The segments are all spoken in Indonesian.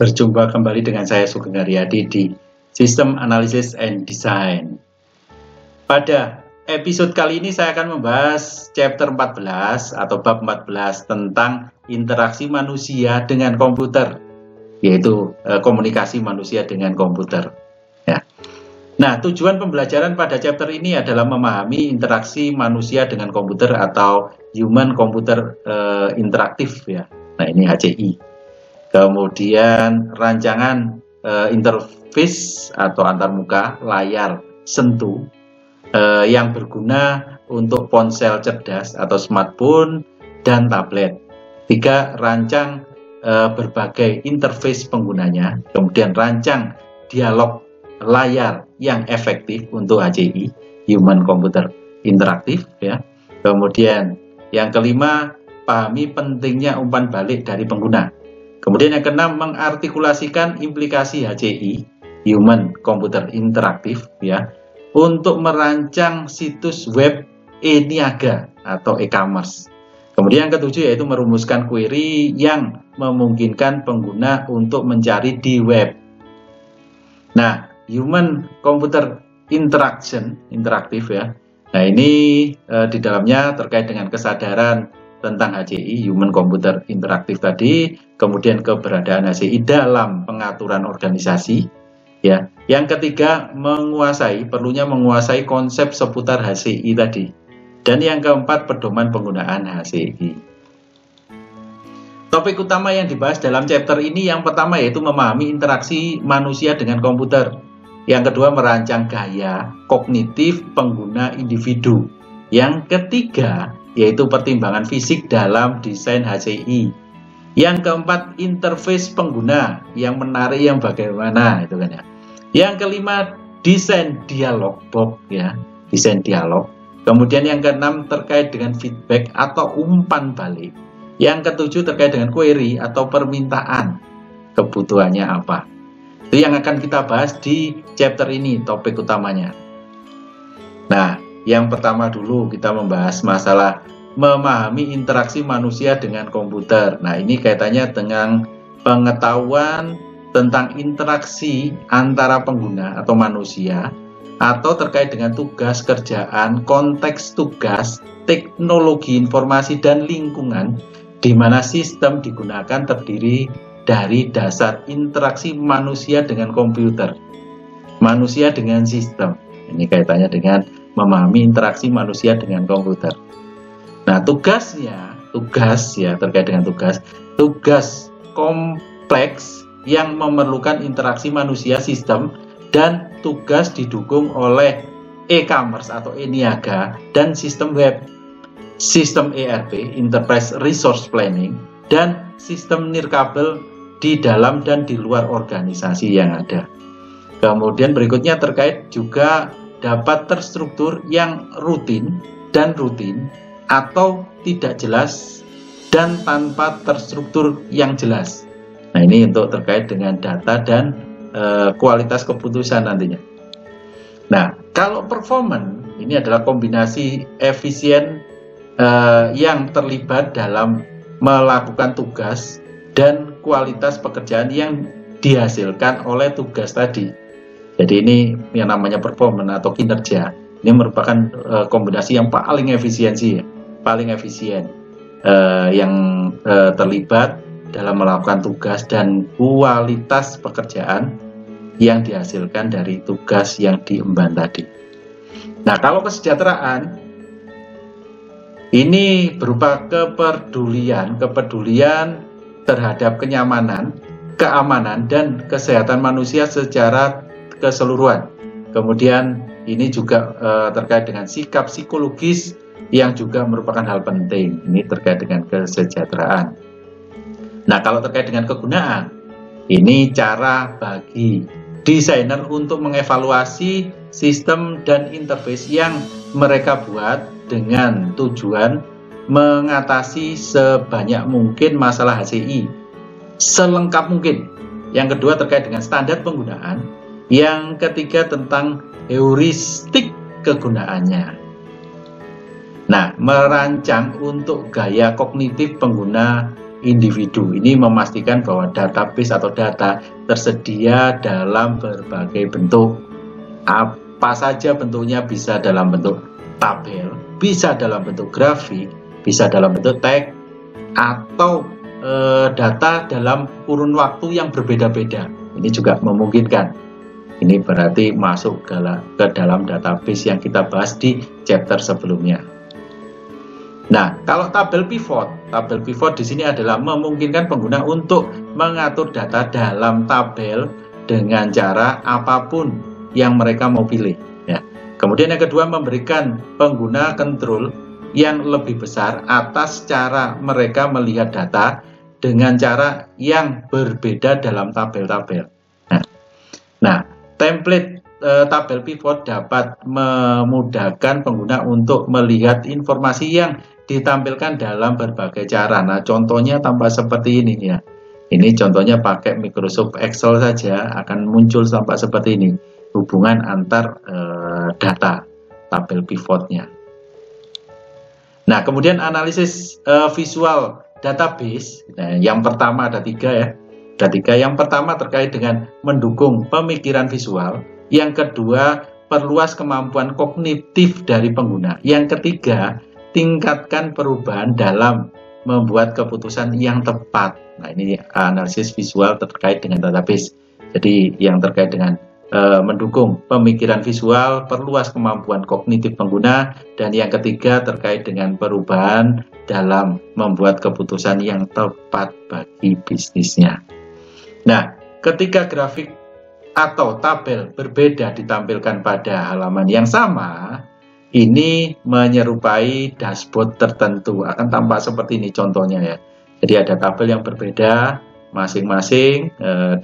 Berjumpa kembali dengan saya Sugeng Haryadi di System Analysis and Design. Pada episode kali ini saya akan membahas chapter 14 atau bab 14 tentang interaksi manusia dengan komputer, yaitu komunikasi manusia dengan komputer. Ya. Nah, tujuan pembelajaran pada chapter ini adalah memahami interaksi manusia dengan komputer atau Human Computer Interactive, ya. Nah, ini HCI. Kemudian rancangan interface atau antarmuka layar sentuh yang berguna untuk ponsel cerdas atau smartphone dan tablet. 3. Rancang berbagai interface penggunanya. Kemudian rancang dialog layar yang efektif untuk HCI, Human Computer Interactive, ya. Kemudian yang kelima, pahami pentingnya umpan balik dari pengguna. Kemudian yang keenam, mengartikulasikan implikasi HCI, Human Computer Interactive, ya, untuk merancang situs web e-niaga atau e-commerce. Kemudian yang ketujuh yaitu merumuskan query yang memungkinkan pengguna untuk mencari di web. Nah, Human Computer Interaction interaktif, ya. Nah, ini di dalamnya terkait dengan kesadaran tentang HCI, Human Computer Interactive tadi, kemudian keberadaan HCI dalam pengaturan organisasi, ya. Yang ketiga, perlunya menguasai konsep seputar HCI tadi. Dan yang keempat, pedoman penggunaan HCI. Topik utama yang dibahas dalam chapter ini yang pertama yaitu memahami interaksi manusia dengan komputer. Yang kedua, merancang gaya kognitif pengguna individu. Yang ketiga, yaitu pertimbangan fisik dalam desain HCI. Yang keempat, interface pengguna yang menarik yang bagaimana, itu kan ya. Yang kelima, desain dialog box, ya, desain dialog. Kemudian yang keenam terkait dengan feedback atau umpan balik. Yang ketujuh terkait dengan query atau permintaan, kebutuhannya apa. Itu yang akan kita bahas di chapter ini, topik utamanya. Nah, yang pertama dulu kita membahas masalah memahami interaksi manusia dengan komputer. Nah, ini kaitannya dengan pengetahuan tentang interaksi antara pengguna atau manusia, atau terkait dengan tugas kerjaan, konteks tugas, teknologi informasi dan lingkungan, di mana sistem digunakan terdiri dari dasar interaksi manusia dengan komputer, manusia dengan sistem. Ini kaitannya dengan memahami interaksi manusia dengan komputer. Nah, tugas terkait dengan tugas kompleks yang memerlukan interaksi manusia sistem, dan tugas didukung oleh e-commerce atau e-niaga dan sistem web, sistem ERP, Enterprise Resource Planning, dan sistem nirkabel di dalam dan di luar organisasi yang ada. Kemudian berikutnya terkait juga dapat terstruktur yang rutin dan rutin atau tidak jelas dan tanpa terstruktur yang jelas. Nah, ini untuk terkait dengan data dan kualitas keputusan nantinya. Nah, kalau performance ini adalah kombinasi efisien yang terlibat dalam melakukan tugas dan kualitas pekerjaan yang dihasilkan oleh tugas tadi. Jadi ini yang namanya performance atau kinerja. Ini merupakan kombinasi yang paling efisien yang terlibat dalam melakukan tugas dan kualitas pekerjaan yang dihasilkan dari tugas yang diemban tadi. Nah, kalau kesejahteraan ini berupa kepedulian terhadap kenyamanan, keamanan, dan kesehatan manusia secara keseluruhan. Kemudian ini juga terkait dengan sikap psikologis yang juga merupakan hal penting. Ini terkait dengan kesejahteraan. Nah, kalau terkait dengan kegunaan, ini cara bagi desainer untuk mengevaluasi sistem dan interface yang mereka buat dengan tujuan mengatasi sebanyak mungkin masalah HCI selengkap mungkin. Yang kedua terkait dengan standar penggunaan. Yang ketiga tentang heuristik kegunaannya. Nah, merancang untuk gaya kognitif pengguna individu. Ini memastikan bahwa database atau data tersedia dalam berbagai bentuk. Apa saja bentuknya, bisa dalam bentuk tabel, bisa dalam bentuk grafik, bisa dalam bentuk teks, atau data dalam kurun waktu yang berbeda-beda. Ini juga memungkinkan. Ini berarti masuk ke dalam database yang kita bahas di chapter sebelumnya. Nah, kalau tabel pivot di sini adalah memungkinkan pengguna untuk mengatur data dalam tabel dengan cara apapun yang mereka mau pilih. Ya. Kemudian yang kedua, memberikan pengguna kontrol yang lebih besar atas cara mereka melihat data dengan cara yang berbeda dalam tabel-tabel. Nah, template tabel pivot dapat memudahkan pengguna untuk melihat informasi yang ditampilkan dalam berbagai cara. Nah, contohnya tampak seperti ini ya. Ini contohnya pakai Microsoft Excel saja akan muncul tampak seperti ini. Hubungan antar data tabel pivotnya. Nah, kemudian analisis visual database. Nah, yang pertama ada 3 ya. Ada 3. Yang pertama terkait dengan mendukung pemikiran visual. Yang kedua, perluas kemampuan kognitif dari pengguna. Yang ketiga, tingkatkan perubahan dalam membuat keputusan yang tepat. Nah, ini analisis visual terkait dengan database. Jadi yang terkait dengan mendukung pemikiran visual, perluas kemampuan kognitif pengguna, dan yang ketiga terkait dengan perubahan dalam membuat keputusan yang tepat bagi bisnisnya. Nah, ketika grafik atau tabel berbeda ditampilkan pada halaman yang sama, ini menyerupai dashboard tertentu. Akan tampak seperti ini contohnya ya. Jadi ada tabel yang berbeda masing-masing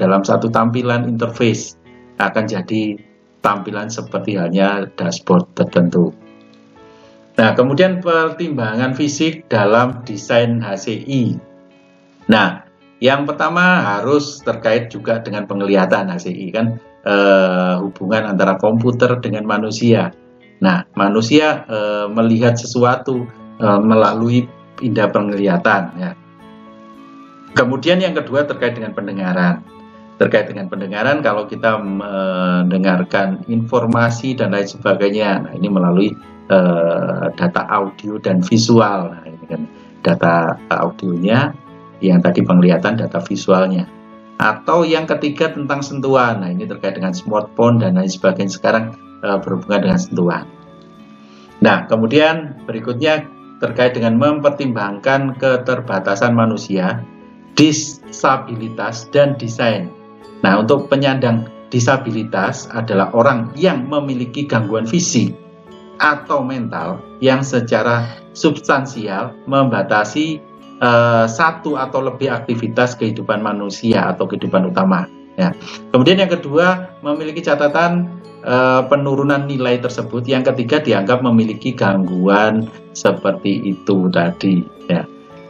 dalam satu tampilan interface. Akan jadi tampilan seperti halnya dashboard tertentu. Nah, kemudian pertimbangan fisik dalam desain HCI. Nah, yang pertama harus terkait juga dengan penglihatan HCI kan, hubungan antara komputer dengan manusia. Nah, manusia melihat sesuatu melalui indera penglihatan ya. Kemudian yang kedua terkait dengan pendengaran. Terkait dengan pendengaran, kalau kita mendengarkan informasi dan lain sebagainya, nah ini melalui data audio dan visual. Nah, ini kan data audionya, yang tadi penglihatan, data visualnya. Atau yang ketiga tentang sentuhan. Nah, ini terkait dengan smartphone dan lain sebagainya, sekarang berhubungan dengan sentuhan. Nah, kemudian berikutnya terkait dengan mempertimbangkan keterbatasan manusia, disabilitas, dan desain. Nah, untuk penyandang disabilitas adalah orang yang memiliki gangguan fisik atau mental yang secara substansial membatasi satu atau lebih aktivitas kehidupan manusia atau kehidupan utama. Ya. Kemudian yang kedua, memiliki catatan penurunan nilai tersebut. Yang ketiga, dianggap memiliki gangguan seperti itu tadi. Ya.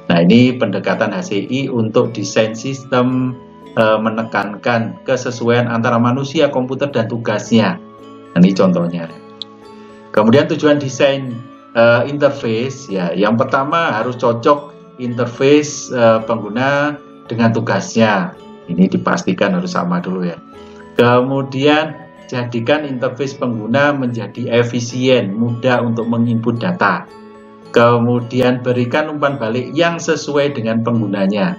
Nah, ini pendekatan HCI untuk desain sistem menekankan kesesuaian antara manusia, komputer, dan tugasnya. Nah, ini contohnya. Kemudian tujuan desain interface, ya, yang pertama harus cocok interface pengguna dengan tugasnya. Ini dipastikan harus sama dulu ya. Kemudian jadikan interface pengguna menjadi efisien, mudah untuk menginput data. Kemudian berikan umpan balik yang sesuai dengan penggunanya.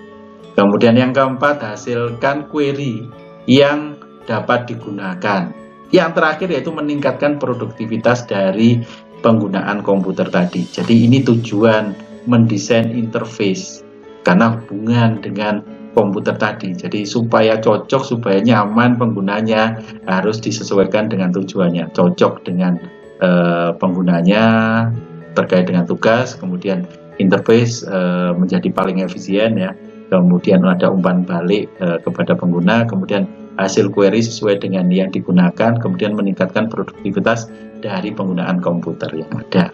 Kemudian yang keempat, hasilkan query yang dapat digunakan. Yang terakhir yaitu meningkatkan produktivitas dari penggunaan komputer tadi. Jadi ini tujuan mendesain interface karena hubungan dengan komputer tadi. Jadi supaya cocok, supaya nyaman penggunanya, harus disesuaikan dengan tujuannya. Cocok dengan penggunanya terkait dengan tugas, kemudian interface menjadi paling efisien ya. Kemudian ada umpan balik kepada pengguna, kemudian hasil query sesuai dengan yang digunakan, kemudian meningkatkan produktivitas dari penggunaan komputer yang ada.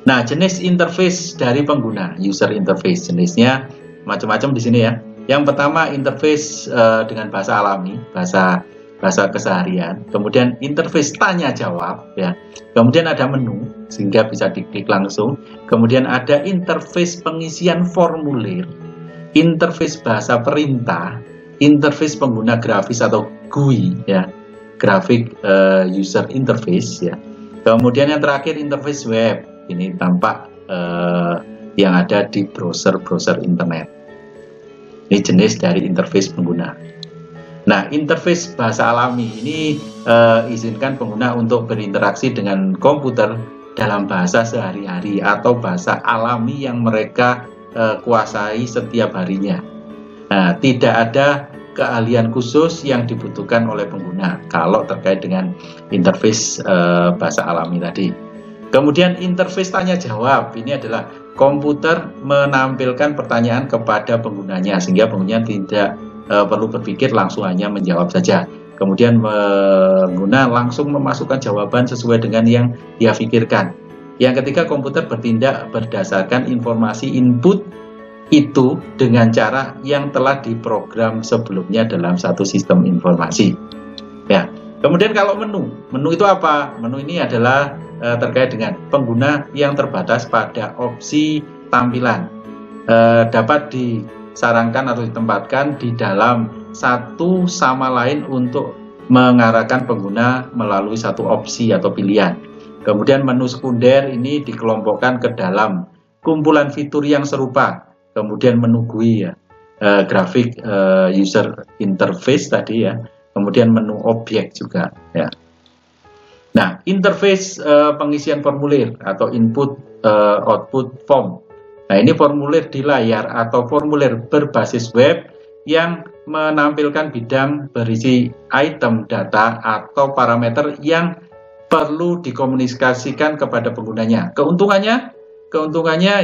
Nah, jenis interface dari pengguna, user interface, jenisnya macam-macam di sini ya. Yang pertama, interface dengan bahasa alami, bahasa bahasa keseharian, kemudian interface tanya jawab ya, kemudian ada menu sehingga bisa diklik langsung, kemudian ada interface pengisian formulir, interface bahasa perintah, interface pengguna grafis atau GUI ya, graphic user interface ya, kemudian yang terakhir interface web, ini tampak yang ada di browser internet. Ini jenis dari interface pengguna. Nah, interface bahasa alami ini izinkan pengguna untuk berinteraksi dengan komputer dalam bahasa sehari-hari atau bahasa alami yang mereka kuasai setiap harinya. Nah, tidak ada keahlian khusus yang dibutuhkan oleh pengguna kalau terkait dengan interface bahasa alami tadi. Kemudian interface tanya jawab, ini adalah komputer menampilkan pertanyaan kepada penggunanya sehingga pengguna tidak perlu berpikir, langsung hanya menjawab saja. Kemudian pengguna langsung memasukkan jawaban sesuai dengan yang dia pikirkan. Yang ketiga, komputer bertindak berdasarkan informasi input itu dengan cara yang telah diprogram sebelumnya dalam satu sistem informasi. Ya. Kemudian kalau menu itu apa? Menu ini adalah terkait dengan pengguna yang terbatas pada opsi tampilan. Dapat disarankan atau ditempatkan di dalam satu sama lain untuk mengarahkan pengguna melalui satu opsi atau pilihan. Kemudian menu sekunder ini dikelompokkan ke dalam kumpulan fitur yang serupa. Kemudian menu GUI ya, graphic user interface tadi ya. Kemudian menu objek juga ya. Nah, interface pengisian formulir atau input output form. Nah, ini formulir di layar atau formulir berbasis web yang menampilkan bidang berisi item data atau parameter yang perlu dikomunikasikan kepada penggunanya. Keuntungannya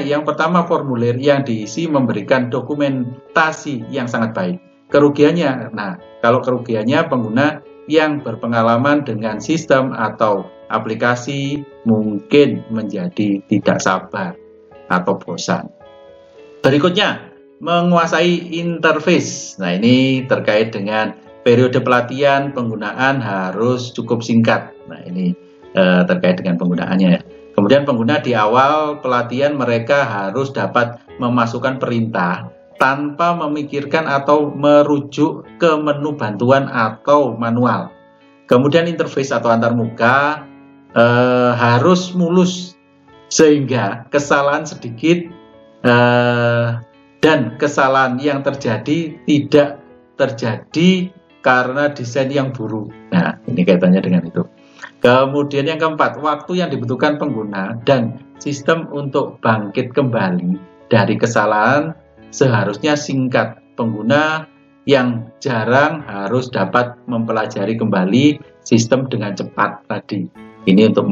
yang pertama, formulir yang diisi memberikan dokumentasi yang sangat baik. Kerugiannya, nah kalau kerugiannya pengguna yang berpengalaman dengan sistem atau aplikasi mungkin menjadi tidak sabar atau bosan. Berikutnya, menguasai interface. Nah, ini terkait dengan periode pelatihan penggunaan harus cukup singkat. Nah, ini terkait dengan penggunaannya. Kemudian pengguna di awal pelatihan mereka harus dapat memasukkan perintah tanpa memikirkan atau merujuk ke menu bantuan atau manual. Kemudian interface atau antarmuka harus mulus sehingga kesalahan sedikit dan kesalahan yang terjadi tidak terjadi karena desain yang buruk. Nah, ini kaitannya dengan itu. Kemudian yang keempat, waktu yang dibutuhkan pengguna dan sistem untuk bangkit kembali dari kesalahan seharusnya singkat. Pengguna yang jarang harus dapat mempelajari kembali sistem dengan cepat tadi. Ini untuk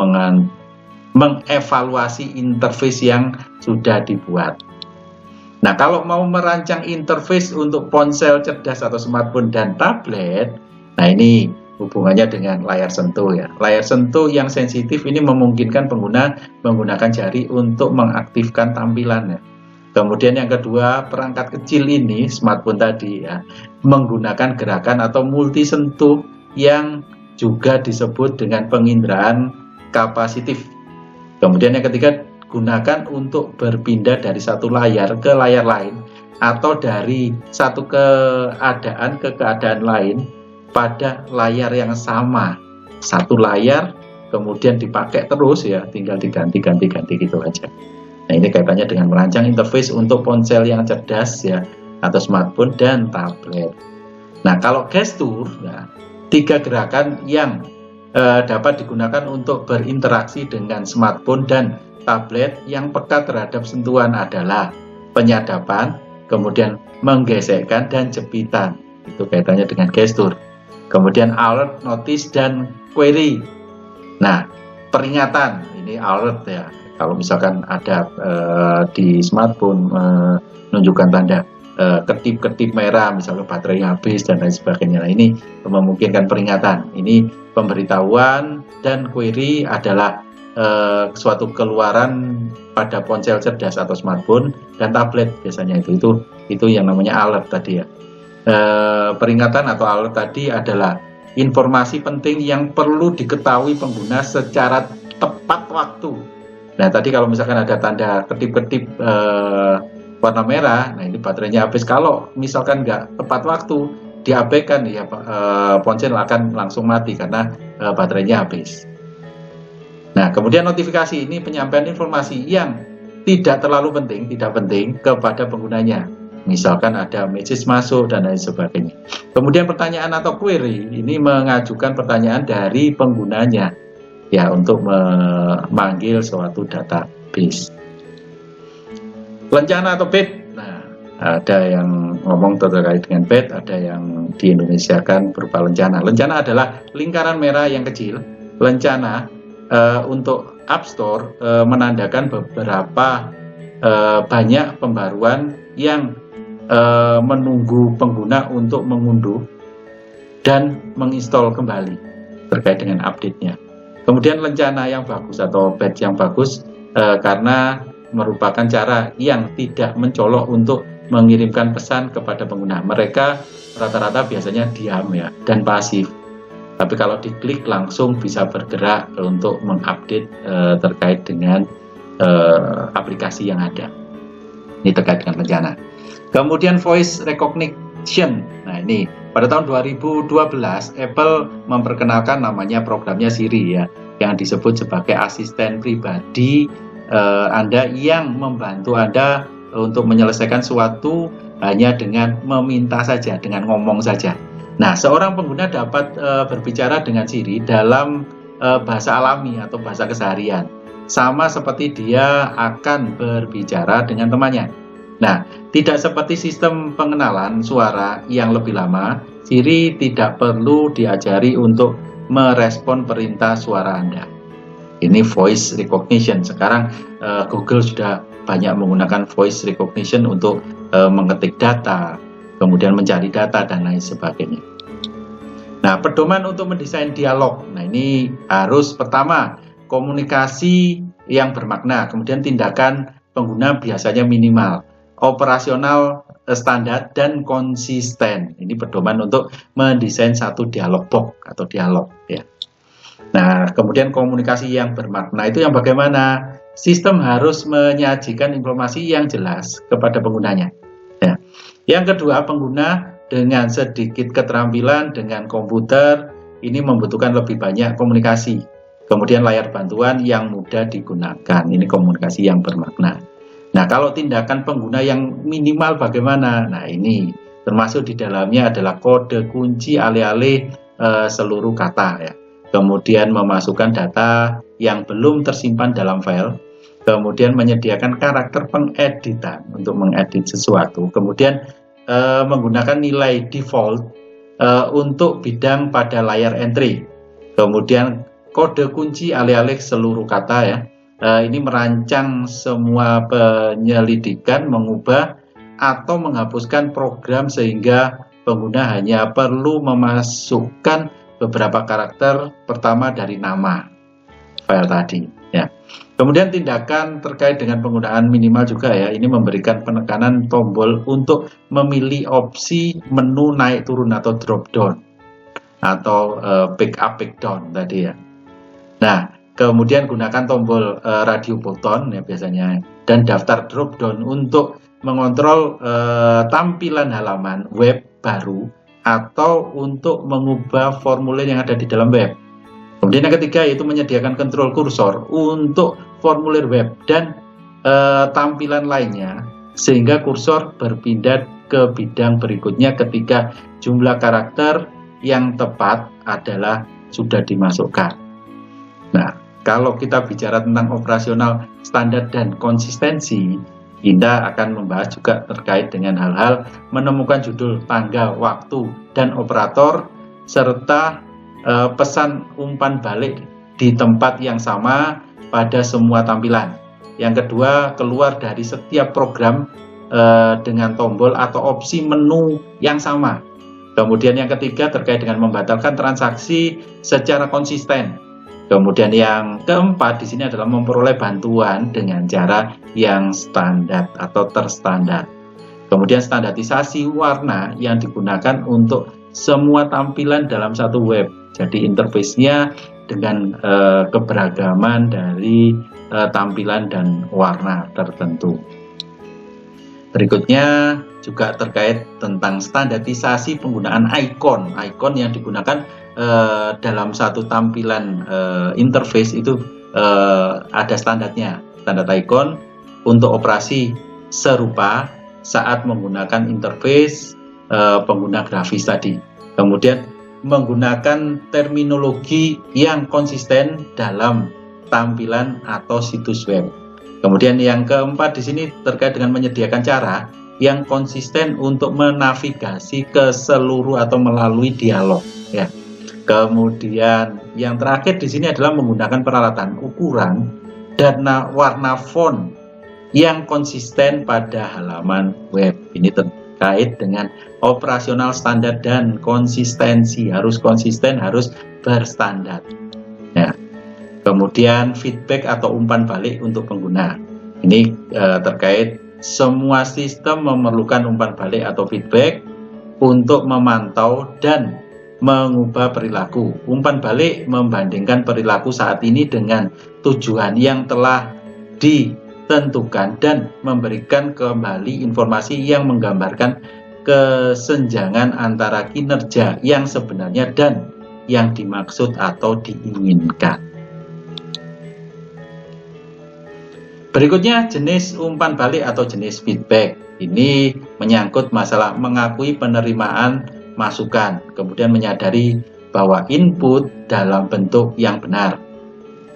mengevaluasi interface yang sudah dibuat. Nah, kalau mau merancang interface untuk ponsel cerdas atau smartphone dan tablet, nah ini hubungannya dengan layar sentuh ya. Layar sentuh yang sensitif ini memungkinkan pengguna menggunakan jari untuk mengaktifkan tampilan ya. Kemudian yang kedua, perangkat kecil ini, smartphone tadi ya, menggunakan gerakan atau multi sentuh yang juga disebut dengan penginderaan kapasitif. Kemudian yang ketiga, gunakan untuk berpindah dari satu layar ke layar lain atau dari satu keadaan ke keadaan lain pada layar yang sama. Satu layar kemudian dipakai terus ya, tinggal diganti gitu aja. Nah, ini kaitannya dengan merancang interface untuk ponsel yang cerdas ya, atau smartphone dan tablet. Nah, kalau gestur, nah, 3 gerakan yang dapat digunakan untuk berinteraksi dengan smartphone dan tablet yang peka terhadap sentuhan adalah penyadapan, kemudian menggesekkan dan jepitan. Itu kaitannya dengan gestur. Kemudian alert, notice, dan query. Nah, peringatan, ini alert ya. Kalau misalkan ada di smartphone menunjukkan tanda ketip-ketip merah, misalnya baterai habis dan lain sebagainya. Nah, ini memungkinkan peringatan. Ini pemberitahuan, dan query adalah suatu keluaran pada ponsel cerdas atau smartphone dan tablet biasanya itu yang namanya alert tadi ya. Peringatan atau alert tadi adalah informasi penting yang perlu diketahui pengguna secara tepat waktu. Nah, tadi kalau misalkan ada tanda ketip-ketip warna merah, nah ini baterainya habis. Kalau misalkan nggak tepat waktu, diabaikan, ya ponsel akan langsung mati karena baterainya habis. Nah, kemudian notifikasi ini penyampaian informasi yang tidak terlalu penting, tidak penting kepada penggunanya. Misalkan ada message masuk dan lain sebagainya. Kemudian pertanyaan atau query ini mengajukan pertanyaan dari penggunanya, ya, untuk memanggil suatu database. Lencana atau bait. Nah, ada yang ngomong terkait dengan bait, ada yang di Indonesiakan berupa lencana. Lencana adalah lingkaran merah yang kecil. Lencana untuk App Store menandakan beberapa banyak pembaruan yang menunggu pengguna untuk mengunduh dan menginstal kembali terkait dengan update-nya. Kemudian lencana yang bagus atau batch yang bagus karena merupakan cara yang tidak mencolok untuk mengirimkan pesan kepada pengguna. Mereka rata-rata biasanya diam, ya, dan pasif. Tapi kalau diklik langsung bisa bergerak untuk mengupdate terkait dengan aplikasi yang ada. Ini terkait dengan lencana. Kemudian voice recognition. Nah, ini pada tahun 2012 Apple memperkenalkan namanya programnya Siri, ya, yang disebut sebagai asisten pribadi Anda yang membantu Anda untuk menyelesaikan sesuatu hanya dengan meminta saja, dengan ngomong saja. Nah, seorang pengguna dapat berbicara dengan Siri dalam bahasa alami atau bahasa keseharian, sama seperti dia akan berbicara dengan temannya. Nah, tidak seperti sistem pengenalan suara yang lebih lama, Siri tidak perlu diajari untuk merespon perintah suara Anda. Ini voice recognition. Sekarang Google sudah banyak menggunakan voice recognition untuk mengetik data, kemudian mencari data, dan lain sebagainya. Nah, pedoman untuk mendesain dialog. Nah, ini harus pertama, komunikasi yang bermakna, kemudian tindakan pengguna biasanya minimal, operasional standar, dan konsisten. Ini pedoman untuk mendesain satu dialog box atau dialog, ya. Nah, kemudian komunikasi yang bermakna itu yang bagaimana? Sistem harus menyajikan informasi yang jelas kepada penggunanya, ya. Yang kedua, pengguna dengan sedikit keterampilan dengan komputer ini membutuhkan lebih banyak komunikasi. Kemudian layar bantuan yang mudah digunakan. Ini komunikasi yang bermakna. Nah, kalau tindakan pengguna yang minimal bagaimana? Nah, ini termasuk di dalamnya adalah kode kunci alih-alih seluruh kata, ya. Kemudian memasukkan data yang belum tersimpan dalam file. Kemudian menyediakan karakter pengeditan untuk mengedit sesuatu. Kemudian menggunakan nilai default untuk bidang pada layar entry. Kemudian kode kunci alih-alih seluruh kata, ya. Ini merancang semua penyelidikan, mengubah atau menghapuskan program sehingga pengguna hanya perlu memasukkan beberapa karakter pertama dari nama file tadi, ya. Kemudian tindakan terkait dengan penggunaan minimal juga, ya. Ini memberikan penekanan tombol untuk memilih opsi menu naik turun atau drop down atau pick up pick down tadi, ya. Nah, kemudian gunakan tombol radio button, ya, biasanya, dan daftar drop down untuk mengontrol tampilan halaman web baru atau untuk mengubah formulir yang ada di dalam web. Kemudian yang ketiga yaitu menyediakan kontrol kursor untuk formulir web dan tampilan lainnya sehingga kursor berpindah ke bidang berikutnya ketika jumlah karakter yang tepat adalah sudah dimasukkan. Nah, kalau kita bicara tentang operasional standar dan konsistensi, kita akan membahas juga terkait dengan hal-hal menemukan judul, tanggal, waktu, dan operator, serta pesan umpan balik di tempat yang sama pada semua tampilan. Yang kedua, keluar dari setiap program dengan tombol atau opsi menu yang sama. Kemudian yang ketiga terkait dengan membatalkan transaksi secara konsisten. Kemudian yang keempat di sini adalah memperoleh bantuan dengan cara yang standar atau terstandar. Kemudian standarisasi warna yang digunakan untuk semua tampilan dalam satu web. Jadi interface-nya dengan keberagaman dari tampilan dan warna tertentu. Berikutnya juga terkait tentang standarisasi penggunaan ikon. Ikon yang digunakan dalam satu tampilan interface itu ada standarnya. Standar ikon untuk operasi serupa saat menggunakan interface pengguna grafis tadi. Kemudian menggunakan terminologi yang konsisten dalam tampilan atau situs web. Kemudian yang keempat di sini terkait dengan menyediakan cara yang konsisten untuk menavigasi ke seluruh atau melalui dialog, ya. Kemudian yang terakhir di sini adalah menggunakan peralatan ukuran dan warna font yang konsisten pada halaman web. Ini terkait dengan operasional standar dan konsistensi, harus konsisten, harus berstandar. Ya. Kemudian feedback atau umpan balik untuk pengguna. Ini terkait semua sistem memerlukan umpan balik atau feedback untuk memantau dan mengubah perilaku. Umpan balik membandingkan perilaku saat ini dengan tujuan yang telah ditentukan dan memberikan kembali informasi yang menggambarkan kesenjangan antara kinerja yang sebenarnya dan yang dimaksud atau diinginkan. Berikutnya jenis umpan balik atau jenis feedback. Ini menyangkut masalah mengakui penerimaan masukan, kemudian menyadari bahwa input dalam bentuk yang benar,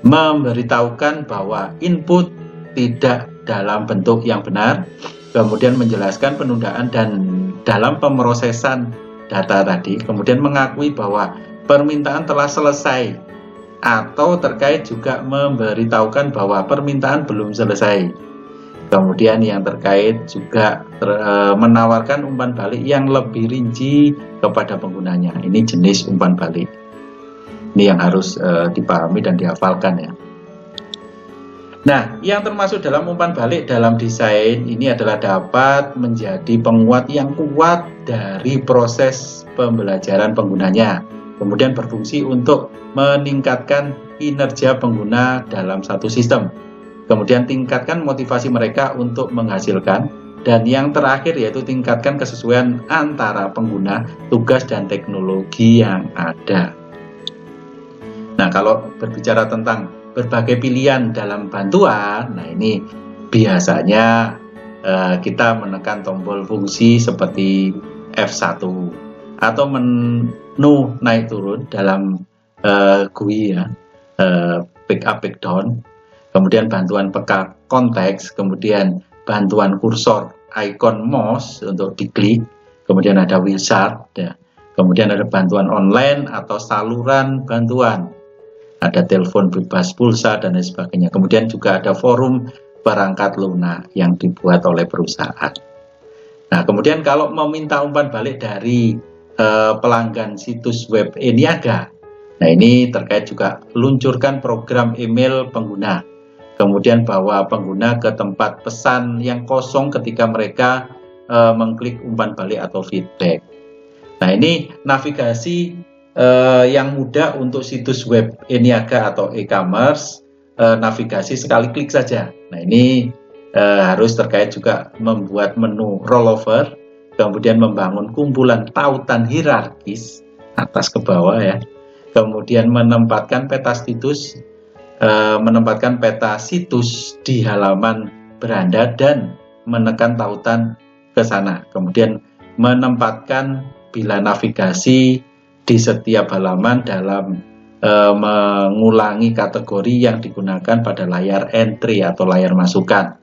memberitahukan bahwa input tidak dalam bentuk yang benar, kemudian menjelaskan penundaan dan dalam pemrosesan data tadi, kemudian mengakui bahwa permintaan telah selesai, atau terkait juga memberitahukan bahwa permintaan belum selesai. Kemudian yang terkait juga menawarkan umpan balik yang lebih rinci kepada penggunanya. Ini jenis umpan balik. Ini yang harus dipahami dan dihafalkan, ya. Nah, yang termasuk dalam umpan balik dalam desain ini adalah dapat menjadi penguat yang kuat dari proses pembelajaran penggunanya. Kemudian berfungsi untuk meningkatkan kinerja pengguna dalam satu sistem. Kemudian tingkatkan motivasi mereka untuk menghasilkan. Dan yang terakhir yaitu tingkatkan kesesuaian antara pengguna, tugas, dan teknologi yang ada. Nah, kalau berbicara tentang berbagai pilihan dalam bantuan, nah ini biasanya kita menekan tombol fungsi seperti F1 atau menu naik turun dalam GUI, ya, pick up, pick down, kemudian bantuan peka konteks, kemudian bantuan kursor icon mouse untuk diklik, kemudian ada wizard, ya. Kemudian ada bantuan online atau saluran bantuan, ada telepon bebas pulsa dan lain sebagainya. Kemudian juga ada forum perangkat lunak yang dibuat oleh perusahaan. Nah, kemudian kalau meminta umpan balik dari pelanggan situs web e-niaga, nah ini terkait juga luncurkan program email pengguna, kemudian bawa pengguna ke tempat pesan yang kosong ketika mereka mengklik umpan balik atau feedback. Nah, ini navigasi yang mudah untuk situs web e-niaga atau e-commerce, navigasi sekali klik saja. Nah, ini harus terkait juga membuat menu rollover, kemudian membangun kumpulan tautan hierarkis atas ke bawah, ya. Kemudian menempatkan peta situs di halaman beranda dan menekan tautan ke sana. Kemudian menempatkan bila navigasi di setiap halaman dalam mengulangi kategori yang digunakan pada layar entry atau layar masukan.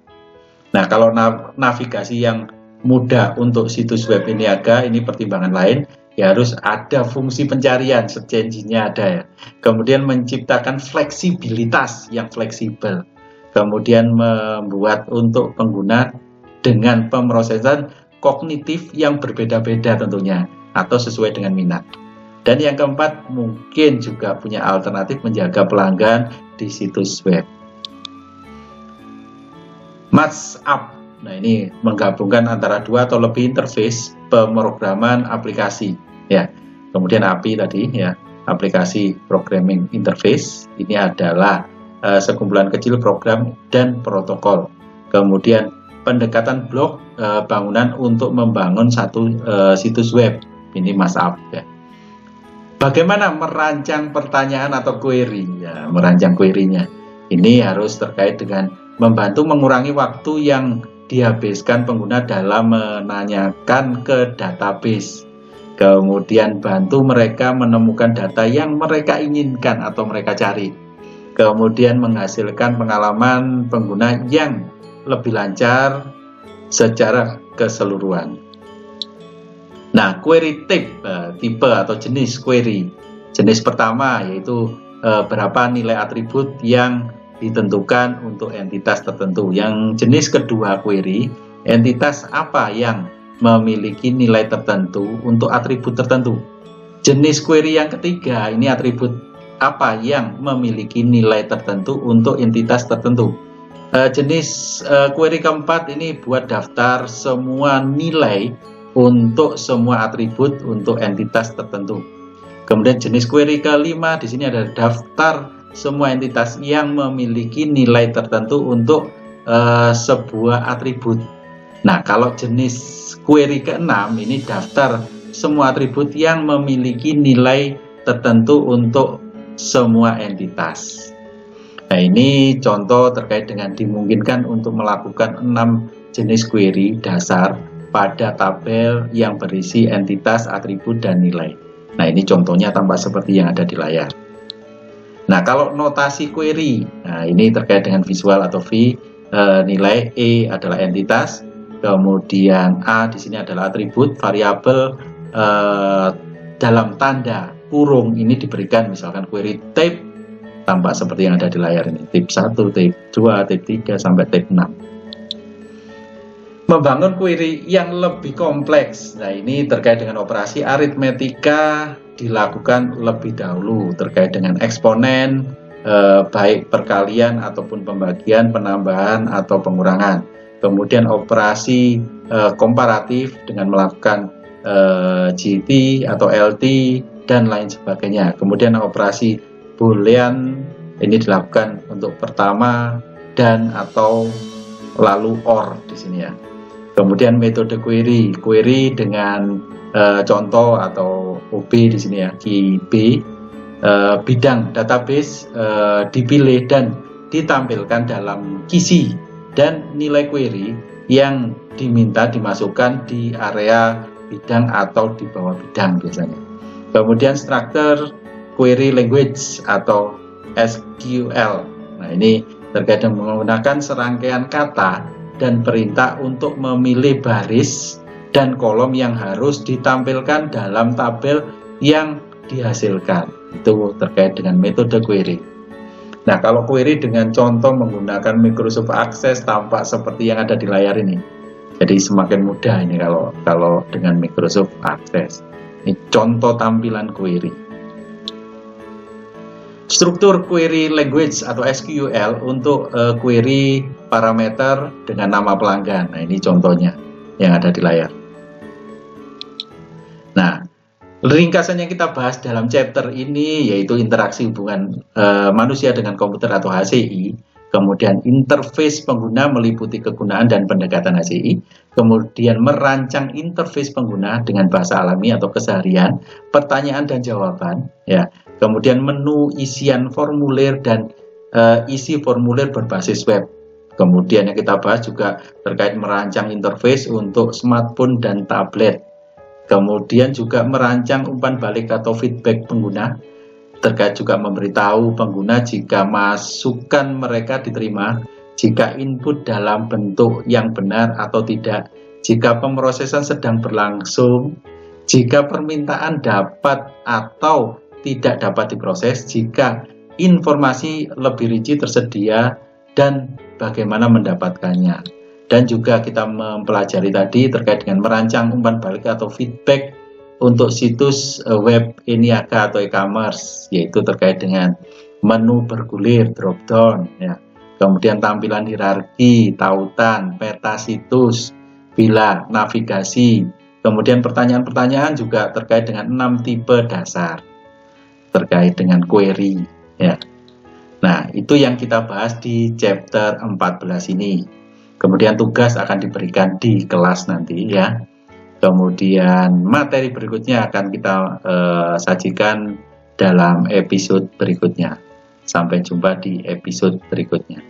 Nah, kalau navigasi yang mudah untuk situs web e-niaga, ini pertimbangan lain, ya harus ada fungsi pencarian, search engine-nya ada, ya. Kemudian menciptakan fleksibilitas yang fleksibel. Kemudian membuat untuk pengguna dengan pemrosesan kognitif yang berbeda-beda tentunya, atau sesuai dengan minat. Dan yang keempat, mungkin juga punya alternatif menjaga pelanggan di situs web. Match up. Nah, ini menggabungkan antara dua atau lebih interface pemrograman aplikasi, ya. Kemudian API tadi ya, aplikasi programming interface, ini adalah sekumpulan kecil program dan protokol. Kemudian pendekatan blok bangunan untuk membangun satu situs web, ini MASAP ya. Bagaimana merancang pertanyaan atau query ya, merancang query-nya ini harus terkait dengan membantu mengurangi waktu yang dihabiskan pengguna dalam menanyakan ke database. Kemudian bantu mereka menemukan data yang mereka inginkan atau mereka cari. Kemudian menghasilkan pengalaman pengguna yang lebih lancar secara keseluruhan. Nah, query type, tipe atau jenis query. Jenis pertama yaitu berapa nilai atribut yang ditentukan untuk entitas tertentu. Yang jenis kedua query, entitas apa yang memiliki nilai tertentu untuk atribut tertentu. Jenis query yang ketiga, ini atribut apa yang memiliki nilai tertentu untuk entitas tertentu. Jenis query keempat ini buat daftar semua nilai untuk semua atribut untuk entitas tertentu. Kemudian jenis query kelima di sini ada daftar semua entitas yang memiliki nilai tertentu untuk sebuah atribut. Nah, kalau jenis query keenam ini daftar semua atribut yang memiliki nilai tertentu untuk semua entitas. Nah, ini contoh terkait dengan dimungkinkan untuk melakukan 6 jenis query dasar pada tabel yang berisi entitas, atribut, dan nilai. Nah, ini contohnya tampak seperti yang ada di layar. Nah, kalau notasi query, nah ini terkait dengan visual atau V, nilai E adalah entitas, kemudian A di sini adalah atribut, variabel dalam tanda kurung ini diberikan misalkan query type tampak seperti yang ada di layar ini, type 1, type 2, type 3 sampai type 6. Membangun query yang lebih kompleks. Nah, ini terkait dengan operasi aritmetika dilakukan lebih dahulu terkait dengan eksponen, baik perkalian ataupun pembagian, penambahan atau pengurangan. Kemudian operasi komparatif dengan melakukan GT atau LT dan lain sebagainya. Kemudian operasi boolean ini dilakukan untuk pertama dan atau lalu OR di sini ya. Kemudian metode query dengan contoh atau OB di sini ya, QB, bidang database dipilih dan ditampilkan dalam kisi dan nilai query yang diminta dimasukkan di area bidang atau di bawah bidang biasanya. Kemudian struktur query language atau SQL. Nah, ini terkait dengan menggunakan serangkaian kata dan perintah untuk memilih baris dan kolom yang harus ditampilkan dalam tabel yang dihasilkan. Itu terkait dengan metode query. Nah, kalau query dengan contoh menggunakan Microsoft Access tampak seperti yang ada di layar ini. Jadi semakin mudah ini kalau dengan Microsoft Access. Ini contoh tampilan query. Struktur query language atau SQL untuk query parameter dengan nama pelanggan. Nah, ini contohnya yang ada di layar. Nah, ringkasan yang kita bahas dalam chapter ini yaitu interaksi hubungan manusia dengan komputer atau HCI, kemudian interface pengguna meliputi kegunaan dan pendekatan HCI, kemudian merancang interface pengguna dengan bahasa alami atau keseharian, pertanyaan dan jawaban, ya. Kemudian menu isian formulir dan isi formulir berbasis web. Kemudian yang kita bahas juga terkait merancang interface untuk smartphone dan tablet. Kemudian juga merancang umpan balik atau feedback pengguna. Terkait juga memberitahu pengguna jika masukan mereka diterima, jika input dalam bentuk yang benar atau tidak, jika pemrosesan sedang berlangsung, jika permintaan dapat atau tidak dapat diproses, jika informasi lebih rinci tersedia dan bagaimana mendapatkannya. Dan juga kita mempelajari tadi terkait dengan merancang umpan balik atau feedback untuk situs web e-niaga atau e-commerce, yaitu terkait dengan menu bergulir drop down ya. Kemudian tampilan hierarki, tautan, peta situs, bila navigasi, Kemudian pertanyaan-pertanyaan juga terkait dengan 6 tipe dasar terkait dengan query ya. Nah, itu yang kita bahas di chapter 14 ini. Kemudian tugas akan diberikan di kelas nanti ya. Kemudian materi berikutnya akan kita sajikan dalam episode berikutnya. Sampai jumpa di episode berikutnya.